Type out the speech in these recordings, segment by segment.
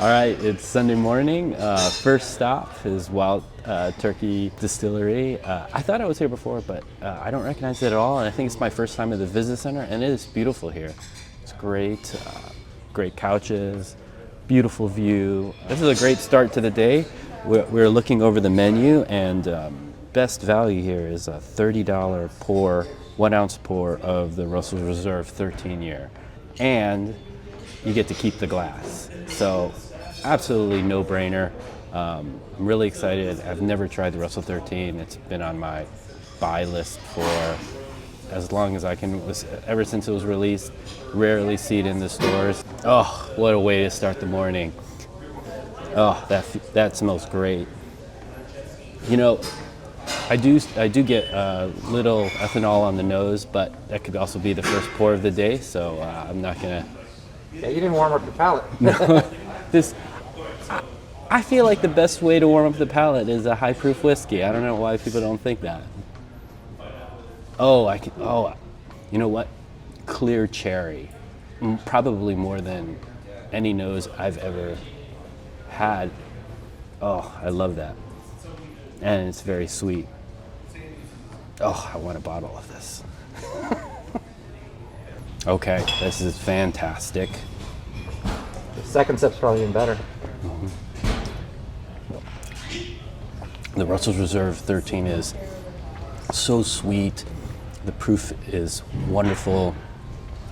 All right, it's Sunday morning. First stop is Wild Turkey Distillery. I thought I was here before, but I don't recognize it at all. And I think it's my first time at the Visit Center, and it is beautiful here. It's great, great couches, beautiful view. This is a great start to the day. We're looking over the menu, and best value here is a $30 pour, 1 ounce pour of the Russell's Reserve 13 year. And you get to keep the glass. So absolutely no brainer. I'm really excited. I've never tried the Russell 13. It's been on my buy list for as long as I can, ever since it was released. Rarely see it in the stores. Oh, what a way to start the morning. Oh, that smells great. You know, I do get a little ethanol on the nose, but that could also be the first pour of the day, so I'm not gonna. Yeah, you didn't warm up your palate. No, I feel like the best way to warm up the palate is a high proof whiskey. I don't know why people don't think that. Oh, you know what? Clear cherry, probably more than any nose I've ever had. Oh, I love that, and it's very sweet. Oh, I want a bottle of this. Okay, this is fantastic. The second sip's probably even better. The Russell's Reserve 13 is so sweet. The proof is wonderful.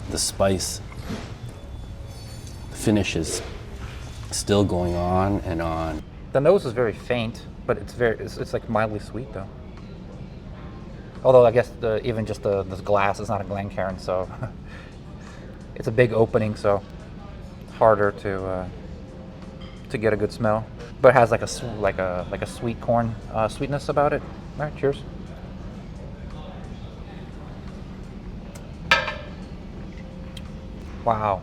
The spice, the finish is still going on and on. The nose is very faint, but it's like mildly sweet though. Although I guess even just this glass is not a Glencairn, so it's a big opening, so harder to get a good smell. But it has like a sweet corn sweetness about it. All right, cheers. Wow,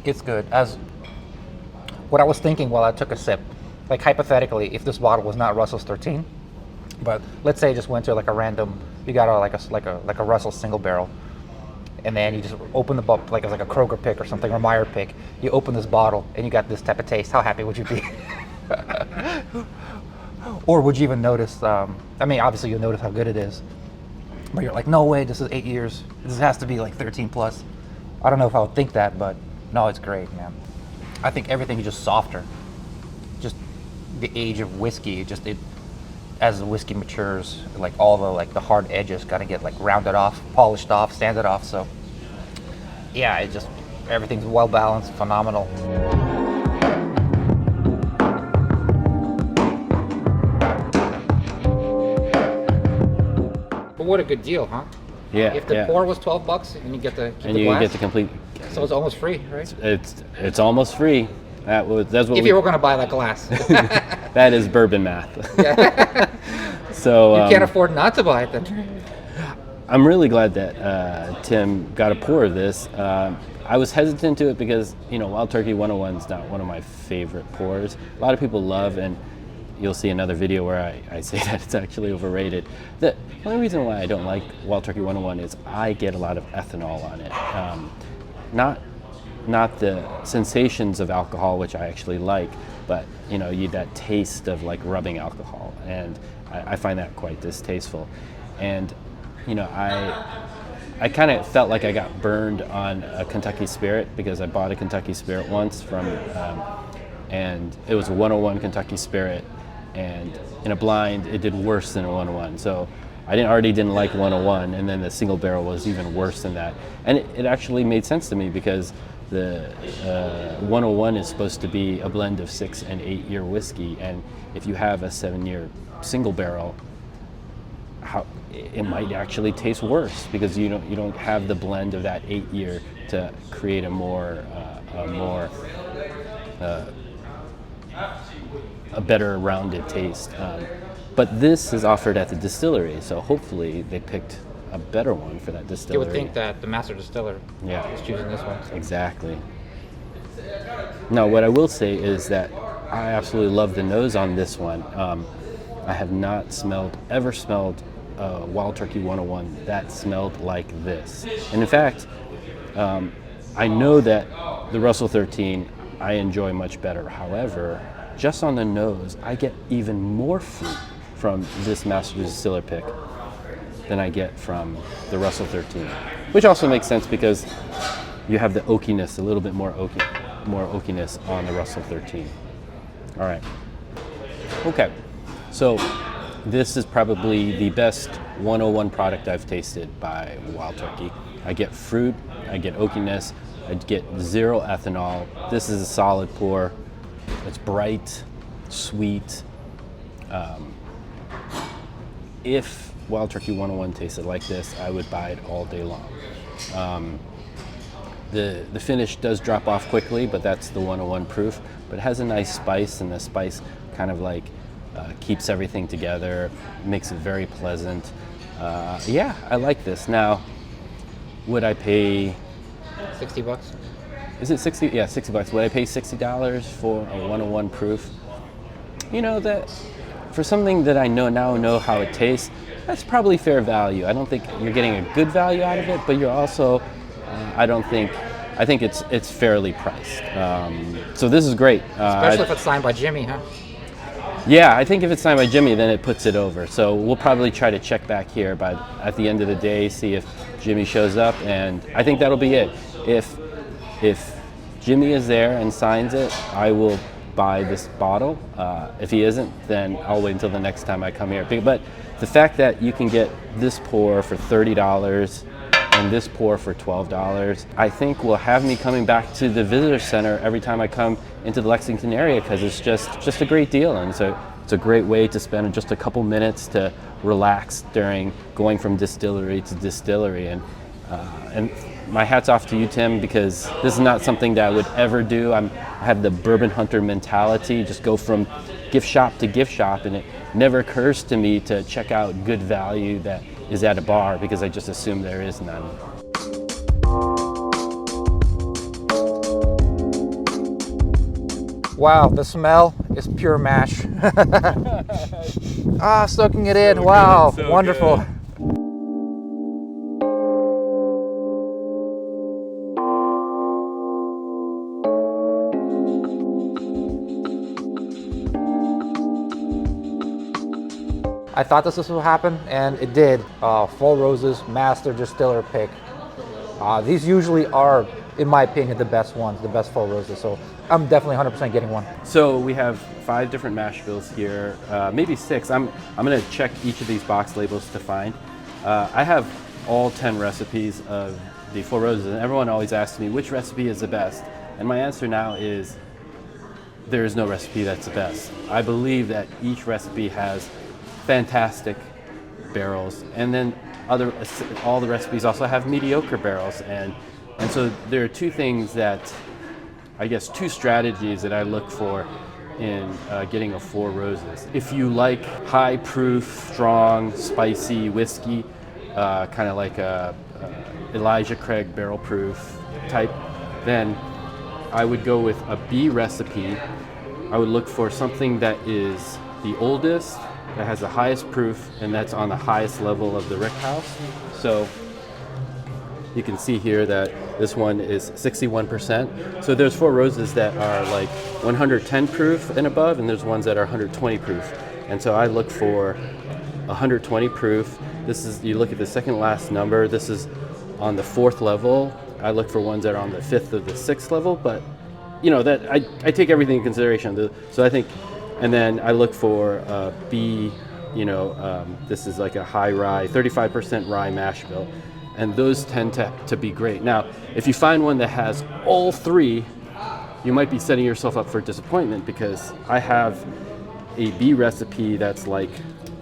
it's good. As what I was thinking while I took a sip, like hypothetically, if this bottle was not Russell's 13, but let's say you just went to like a random, you got like a Russell single barrel, and then you just open the bottle like it's like a Kroger pick or something or Meyer pick. You open this bottle and you got this type of taste. How happy would you be? Or would you even notice? I mean, obviously you'll notice how good it is, but you're like, no way, this is 8 years. This has to be like 13 plus. I don't know if I would think that, but no, it's great, man. I think everything is just softer. Just the age of whiskey, as the whiskey matures, like all the hard edges gotta get like rounded off, polished off, sanded off. So yeah, everything's well balanced, phenomenal. But what a good deal, huh? Yeah. If the pour was $12 and you get the glass, get the complete. so it's almost free, right? It's almost free. That's what. If you were going to buy that glass. That is bourbon math. Yeah. So you can't afford not to buy it then. I'm really glad that Tim got a pour of this. I was hesitant to it because Wild Turkey 101 is not one of my favorite pours. A lot of people love, and you'll see another video where I say that it's actually overrated. The only reason why I don't like Wild Turkey 101 is I get a lot of ethanol on it. Not the sensations of alcohol, which I actually like, but that taste of like rubbing alcohol, and I find that quite distasteful. And I kind of felt like I got burned on a Kentucky Spirit because I bought a Kentucky Spirit once and it was a 101 Kentucky Spirit, and in a blind it did worse than a 101. So I already didn't like 101, and then the single barrel was even worse than that. And it actually made sense to me because the 101 is supposed to be a blend of 6 and 8 year whiskey, and if you have a 7 year single barrel, it might actually taste worse because you don't have the blend of that 8 year to create a better rounded taste. But this is offered at the distillery, so hopefully they picked a better one for that distillery. You would think that the master distiller is choosing this one. So. Exactly. Now, what I will say is that I absolutely love the nose on this one. I have not ever smelled Wild Turkey 101 that smelled like this. And in fact, I know that the Russell 13, I enjoy much better. However, just on the nose, I get even more fruit from this Master Distiller pick than I get from the Russell 13, which also makes sense because you have the oakiness, a little bit more oakiness on the Russell 13. All right. Okay. So this is probably the best 101 product I've tasted by Wild Turkey. I get fruit, I get oakiness, I get 0 ethanol. This is a solid pour. It's bright, sweet. If Wild Turkey 101 tasted like this, I would buy it all day long. The finish does drop off quickly, but that's the 101 proof. But it has a nice spice, and the spice kind of like keeps everything together, makes it very pleasant. Yeah, I like this. Now, would I pay $60? Is it 60? Yeah, $60. Would I pay $60 for a 101 proof? You know, that for something that I now know how it tastes, that's probably fair value. I don't think you're getting a good value out of it, but you're also, I think it's fairly priced. So this is great. Especially if it's signed by Jimmy, huh? Yeah, I think if it's signed by Jimmy, then it puts it over. So we'll probably try to check back here at the end of the day, see if Jimmy shows up, and I think that'll be it. If Jimmy is there and signs it, I will buy this bottle. If he isn't, then I'll wait until the next time I come here. But the fact that you can get this pour for $30 and this pour for $12, I think will have me coming back to the visitor center every time I come into the Lexington area, because it's just a great deal, and so it's a great way to spend just a couple minutes to relax during going from distillery to distillery. And my hat's off to you, Tim, because this is not something that I would ever do. I have the bourbon hunter mentality, just go from gift shop to gift shop, and it never occurs to me to check out good value that is at a bar, because I just assume there is none. Wow, the smell is pure mash. Soaking it in. Wow, so wonderful. Good. I thought this would happen, and it did. Four Roses Master Distiller pick. These usually are, in my opinion, the best ones, the best Four Roses. So I'm definitely 100% getting one. So we have 5 different mash bills here, maybe 6. I'm going to check each of these box labels to find. I have all 10 recipes of the Four Roses, and everyone always asks me which recipe is the best. And my answer now is there is no recipe that's the best. I believe that each recipe has fantastic barrels, and then all the recipes also have mediocre barrels, and so there are 2 things that, I guess, 2 strategies that I look for in getting a Four Roses. If you like high proof, strong, spicy whiskey, kind of like a Elijah Craig barrel proof type, then I would go with a B recipe. I would look for something that is the oldest, that has the highest proof, and that's on the highest level of the rick house. So you can see here that this one is 61%. So there's Four Roses that are like 110 proof and above, and there's ones that are 120 proof. And so I look for 120 proof. This is, you look at the second last number, this is on the 4th level. I look for ones that are on the 5th or the 6th level, but you know, that I take everything in consideration. So I think, and then I look for B, you know, this is like a high rye, 35% rye mash bill. And those tend to be great. Now, if you find one that has all 3, you might be setting yourself up for disappointment, because I have a B recipe that's like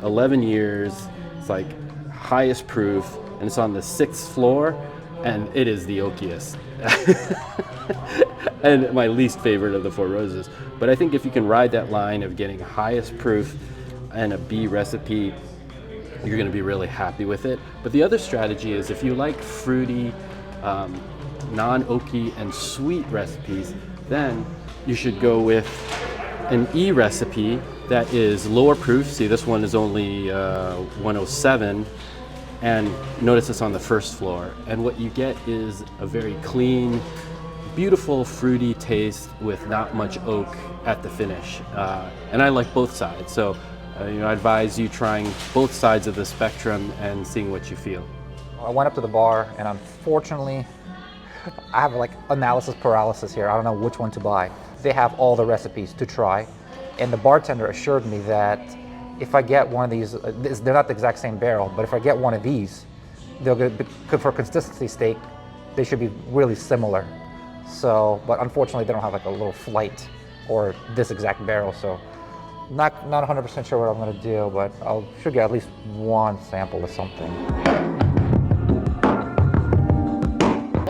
11 years, it's like highest proof, and it's on the 6th floor, and it is the oakiest. And my least favorite of the Four Roses. But I think if you can ride that line of getting highest proof and a B recipe, you're going to be really happy with it. But the other strategy is, if you like fruity, non-oaky and sweet recipes, then you should go with an E recipe that is lower proof. See, this one is only 107, and notice it's on the 1st floor. And what you get is a very clean beautiful fruity taste with not much oak at the finish. And I like both sides. So I advise you trying both sides of the spectrum and seeing what you feel. I went up to the bar, and unfortunately, I have like analysis paralysis here. I don't know which one to buy. They have all the recipes to try, and the bartender assured me that if I get one of these, they're not the exact same barrel, but if I get one of these, they'll get, for consistency's sake, they should be really similar. So, but unfortunately, they don't have like a little flight or this exact barrel. So, not 100% sure what I'm going to do, but I should get at least one sample of something.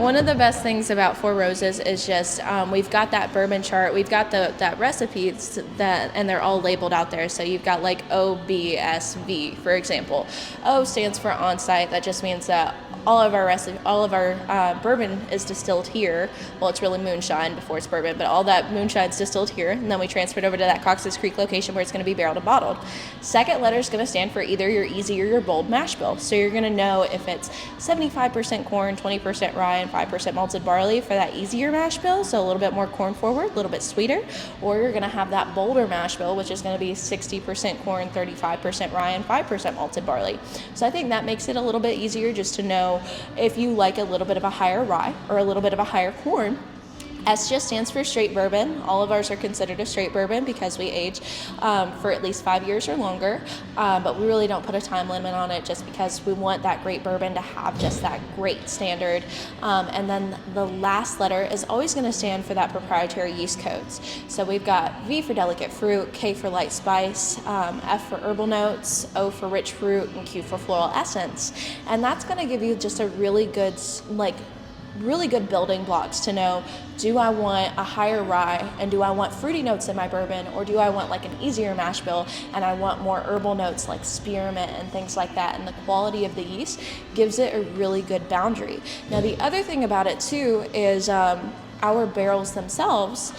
One of the best things about Four Roses is just we've got that bourbon chart, we've got that recipes and they're all labeled out there. So you've got like OBSV, for example. O stands for on-site. That just means that all of our bourbon is distilled here. Well, it's really moonshine before it's bourbon, but all that moonshine's distilled here, and then we transferred over to that Cox's Creek location where it's going to be barreled and bottled. Second letter is going to stand for either your easy or your bold mash bill. So you're going to know if it's 75% corn, 20% rye, and 5% malted barley for that easier mash bill, so a little bit more corn forward, a little bit sweeter, or you're going to have that bolder mash bill, which is going to be 60% corn, 35% rye, and 5% malted barley. So I think that makes it a little bit easier just to know if you like a little bit of a higher rye or a little bit of a higher corn. S just stands for straight bourbon. All of ours are considered a straight bourbon because we age for at least 5 years or longer, but we really don't put a time limit on it just because we want that great bourbon to have just that great standard. And then the last letter is always going to stand for that proprietary yeast codes. So we've got V for delicate fruit, K for light spice, F for herbal notes, O for rich fruit, and Q for floral essence. And that's going to give you just a really good, really good building blocks to know, do I want a higher rye and do I want fruity notes in my bourbon, or do I want like an easier mash bill and I want more herbal notes like spearmint and things like that. And the quality of the yeast gives it a really good boundary. Now the other thing about it too is our barrels themselves,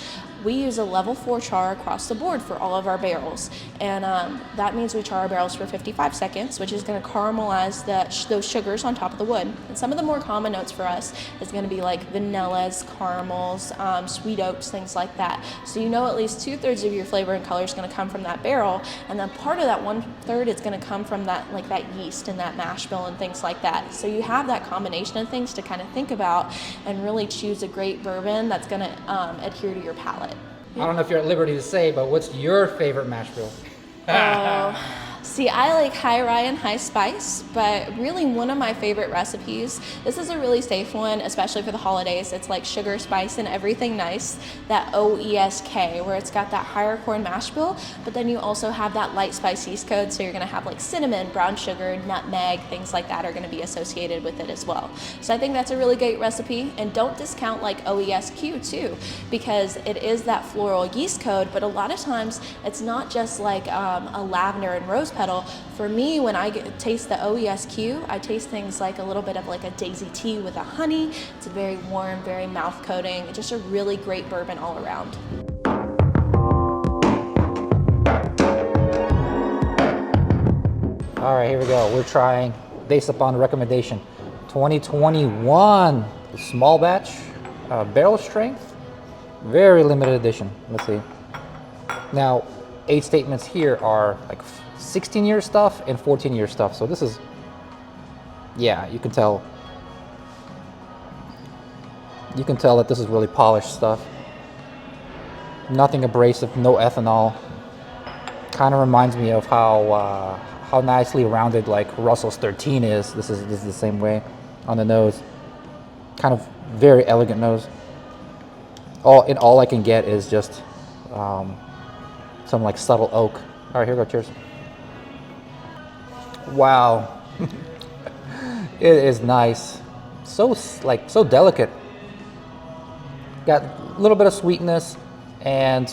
we use a level 4 char across the board for all of our barrels. And that means we char our barrels for 55 seconds, which is going to caramelize those sugars on top of the wood. And some of the more common notes for us is going to be like vanillas, caramels, sweet oaks, things like that. So you know at least 2/3 of your flavor and color is going to come from that barrel, and then part of that 1/3 is going to come from that yeast and that mash bill and things like that. So you have that combination of things to kind of think about and really choose a great bourbon that's going to adhere to your palate. I don't know if you're at liberty to say, but what's your favorite mash bill? See, I like high rye and high spice, but really one of my favorite recipes, this is a really safe one, especially for the holidays. It's like sugar, spice, and everything nice, that OESK, where it's got that higher corn mash bill, but then you also have that light spice yeast code, so you're gonna have like cinnamon, brown sugar, nutmeg, things like that are gonna be associated with it as well. So I think that's a really great recipe, and don't discount like OESQ too, because it is that floral yeast code, but a lot of times it's not just like a lavender and rose petal. For me, when I taste the OESQ, I taste things like a little bit of like a daisy tea with a honey. It's very warm, very mouth coating, just a really great bourbon all around. All right, here we go. We're trying, based upon the recommendation, 2021 small batch, barrel strength, very limited edition. Let's see. Now, age statements here are like 16-year stuff and 14-year stuff. So this is, yeah, you can tell. You can tell that this is really polished stuff. Nothing abrasive, no ethanol. Kind of reminds me of how nicely rounded like Russell's 13 is. This is the same way on the nose. Kind of very elegant nose. All I can get is just some like subtle oak. All right, here we go. Cheers. Wow, it is nice. So delicate. Got a little bit of sweetness and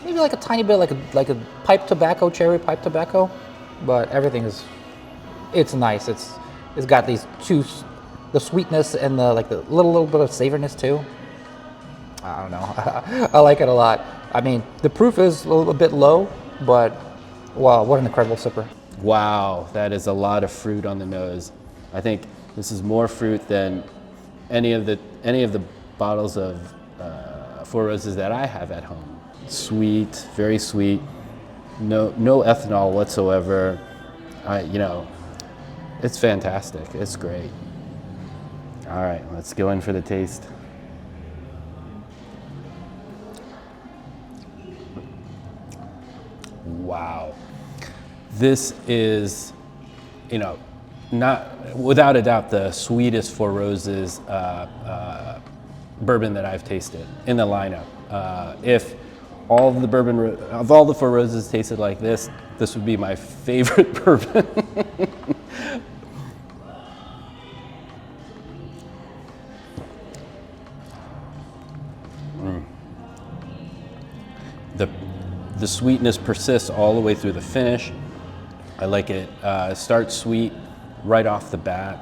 maybe like a tiny bit like a pipe tobacco, cherry pipe tobacco, but everything it's nice. It's got these the sweetness and the little bit of savoriness too. I don't know. I like it a lot. I mean, the proof is a little bit low, but wow, what an incredible sipper. Wow, that is a lot of fruit on the nose. I think this is more fruit than any of the bottles of Four Roses that I have at home. Sweet, very sweet, no ethanol whatsoever. You know, it's fantastic. It's great. All right, let's go in for the taste. Wow. This is, you know, not without a doubt the sweetest Four Roses bourbon that I've tasted in the lineup. If all of the Four Roses tasted like this would be my favorite bourbon. The sweetness persists all the way through the finish. I like it. Starts sweet right off the bat.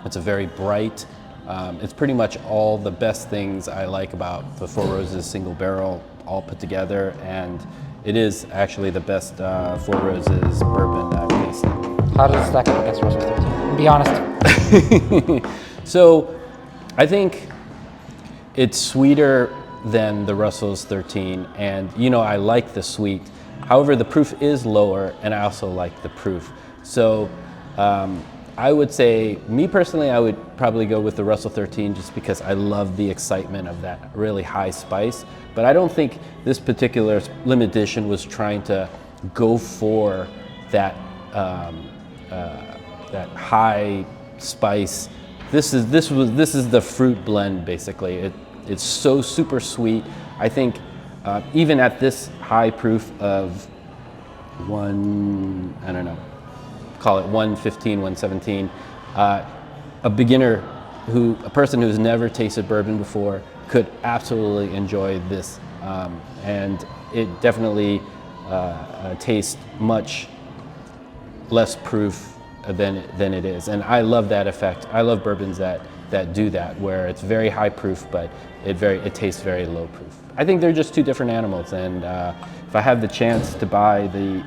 It's a very bright. It's pretty much all the best things I like about the Four Roses single barrel all put together, and it is actually the best Four Roses bourbon I've tasted. How does it stack up against Russell 13? Be honest. So I think it's sweeter than the Russell's 13, and you know, I like the sweet. However, the proof is lower, and I also like the proof. So I would say, me personally, I would probably go with the Russell 13 just because I love the excitement of that really high spice. But I don't think this particular limited edition was trying to go for that that high spice. This is the fruit blend basically. It's so super sweet. I think even at this high proof of I don't know, call it 115, 117, a person who's never tasted bourbon before could absolutely enjoy this, and it definitely tastes much less proof than it is, and I love that effect. I love bourbons that do that, where it's very high proof, but it tastes very low proof. I think they're just two different animals, and if I have the chance to buy the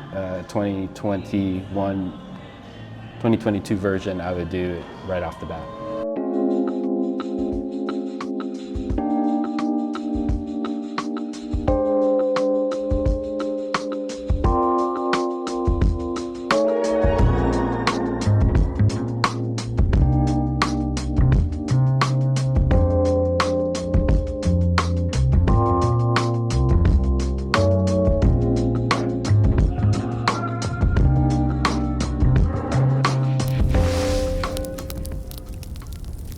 2022 version, I would do it right off the bat.